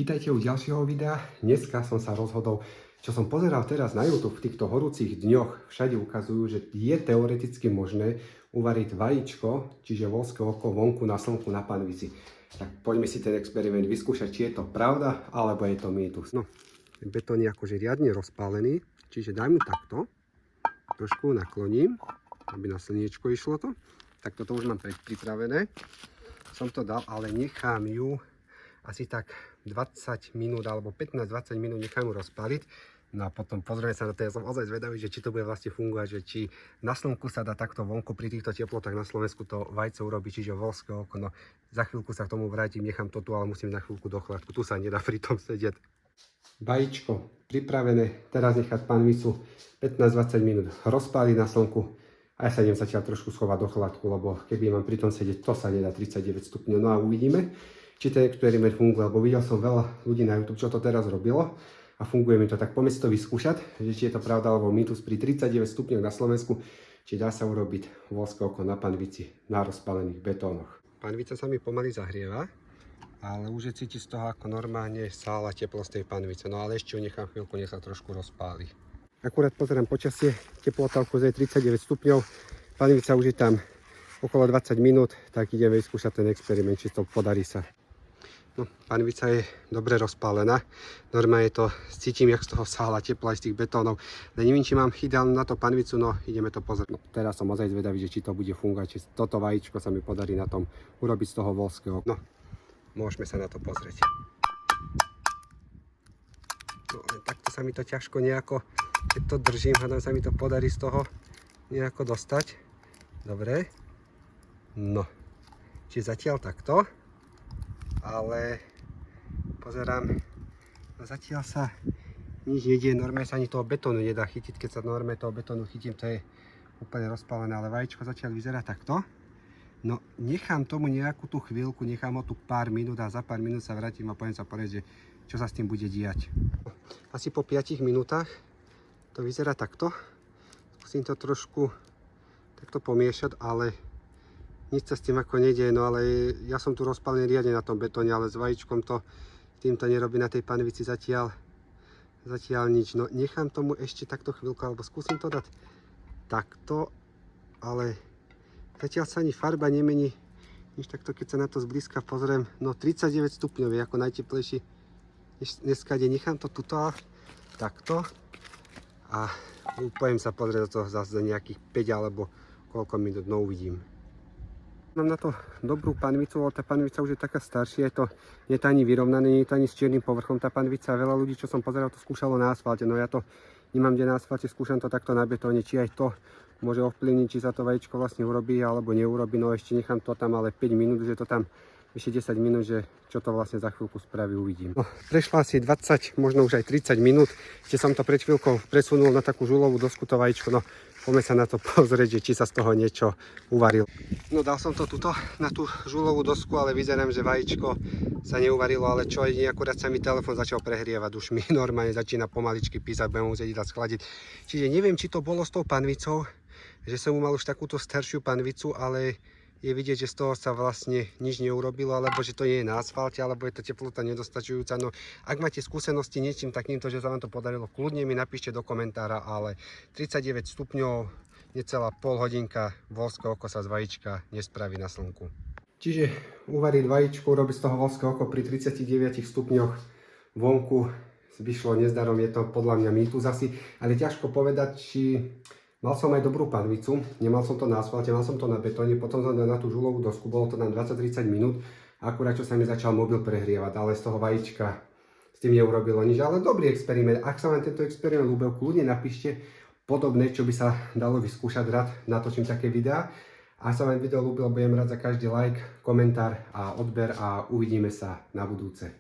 Vítajte u ďalšieho videa. Dneska som sa rozhodol, čo som pozeral teraz na YouTube v týchto horúcich dňoch. Všade ukazujú, že je teoreticky možné uvariť vajíčko, čiže voľské oko vonku na slnku na panvici. Tak poďme si ten experiment vyskúšať, či je to pravda, alebo je to mýtus. No, ten betón je akože riadne rozpálený, čiže daj mu takto. Trošku nakloním, aby na slniečko išlo to. Tak toto už mám pripravené. Som to dal, ale nechám ju asi tak 20 minút alebo 15-20 minút nechám ju rozpáliť. No a potom pozrieme sa na to, ja som ozaj zvedavý, že či to bude vlastne fungovať, že či na slnku sa dá takto vonku pri týchto teplotách na Slovensku to vajce urobiť, čiže voľské oko. No za chvíľku sa k tomu vrátim, nechám to tu, ale musím na chvíľku do chladku. Tu sa nedá pri tom sedieť. Vajíčko pripravené, teraz nechať panvicu 15-20 minút rozpáliť na slnku. A ja sa idem zatiaľ trošku schovať do chladku, lebo keby mám pri tom sedieť, to sa nedá 39 stupňov. No a uvidíme, či ten experiment funguje, lebo videl som veľa ľudí na YouTube, čo to teraz robilo a funguje mi to. Tak poďme si to vyskúšať, že či je to pravda alebo mýtus pri 39 stupňoch na Slovensku, či dá sa urobiť voľské oko na panvici na rozpálených betónoch. Panvica sa mi pomaly zahrieva, ale už je cítiť z toho, ako normálne sála teplo z tej panvice. No ale ešte ju nechám chvíľku, nech sa trošku rozpáli. Akurát pozerám počasie, teplota okolo 39 stupňov, panvica už je tam okolo 20 minút, tak ideme vyskúšať ten experiment, či to podarí sa. No, panvica je dobre rozpálená, normálne to cítim, jak z toho sála tepla aj z tých betónov, ale neviem, či mám ideálnu na to panvicu, no ideme to pozrieť. No, teraz som ozaj zvedavý, že či to bude fungovať, či toto vajíčko sa mi podarí na tom urobiť z toho voľského. No, môžeme sa na to pozrieť. No, len takto sa mi to ťažko nejako, keď to držím, hádam sa mi to podarí z toho nejako dostať. Dobre. No, čiže zatiaľ takto. Ale pozerám, no zatiaľ sa nič nedieje, normálne sa ani toho betónu nedá chytiť, keď sa normálne toho betónu chytím, to je úplne rozpálené, ale vajíčko zatiaľ vyzerá takto. No nechám tomu nejakú tú chvíľku, nechám ho tu pár minút a za pár minút sa vrátim a poviem sa povedať, že čo sa s tým bude diať. Asi po 5 minútach to vyzerá takto, skúsim to trošku takto pomiešať, ale nič sa s tým ako nedieje, no ale ja som tu rozpálený riadne na tom betóne, ale s vajíčkom to týmto nerobí na tej panvici zatiaľ nič. No nechám tomu ešte takto chvíľku, alebo skúsim to dať takto, ale zatiaľ sa ani farba nemení. Nič takto, keď sa na to zblízka pozriem, no 39 stupňov je ako najteplejší dneska deň. Nechám to tuto takto a poviem sa pozrieť do toho zase za nejakých 5 alebo koľko minút, no uvidím. Mám na to dobrú panvicu, ale tá panvica už je taká staršia, nie je to ani vyrovnané, nie je to ani s čiernym povrchom tá panvica. Veľa ľudí, čo som pozeral, to skúšalo na asfalte, no ja to nemám kde na asfalte, skúšam to takto na betóne, či aj to môže ovplyvniť, či sa to vajíčko vlastne urobí alebo neurobí. No ešte nechám to tam ale 5 minút, že to tam ešte 10 minút, že čo to vlastne za chvíľku spraví, uvidím. No, prešlo asi 20, možno už aj 30 minút, ešte som to pred chvíľkou presunul na takú žulovú dosku, to vajíčko, no poďme sa na to pozrieť, že či sa z toho niečo uvarilo. No dal som to tuto na tú žulovú dosku, ale vyzerám, že vajíčko sa neuvarilo, ale čo jedine, akurát sa mi telefón začal prehrievať, už mi normálne začína pomaličky písať, budem musieť dať schladiť. Čiže neviem, či to bolo s tou panvicou, že som mal už takúto staršiu panvicu, ale je vidieť, že z toho sa vlastne nič neurobilo, alebo že to nie je na asfalte, alebo je to teplota nedostačujúca. No, ak máte skúsenosti niečím takýmto, že sa vám to podarilo, kľudne mi napíšte do komentára, ale 39 stupňov, necelá pol hodinka, voľské oko sa z vajíčka nespraví na slnku. Čiže uvariť vajíčko, urobiť z toho voľské oko pri 39 stupňoch vonku vyšlo nezdarom, je to podľa mňa mýtus asi, ale ťažko povedať, či... Mal som aj dobrú panvicu, nemal som to na asfalte, mal som to na betóne, potom som dal na tú žulovú dosku, bolo to na 20-30 minút, akurát čo sa mi začal mobil prehrievať, ale z toho vajíčka s tým neurobilo nič, ale dobrý experiment. Ak sa vám tento experiment ľúbil, kľudne napíšte podobné, čo by sa dalo vyskúšať, rád natočím také videá. Ak sa vám video ľúbilo, budem rád za každý like, komentár a odber a uvidíme sa na budúce.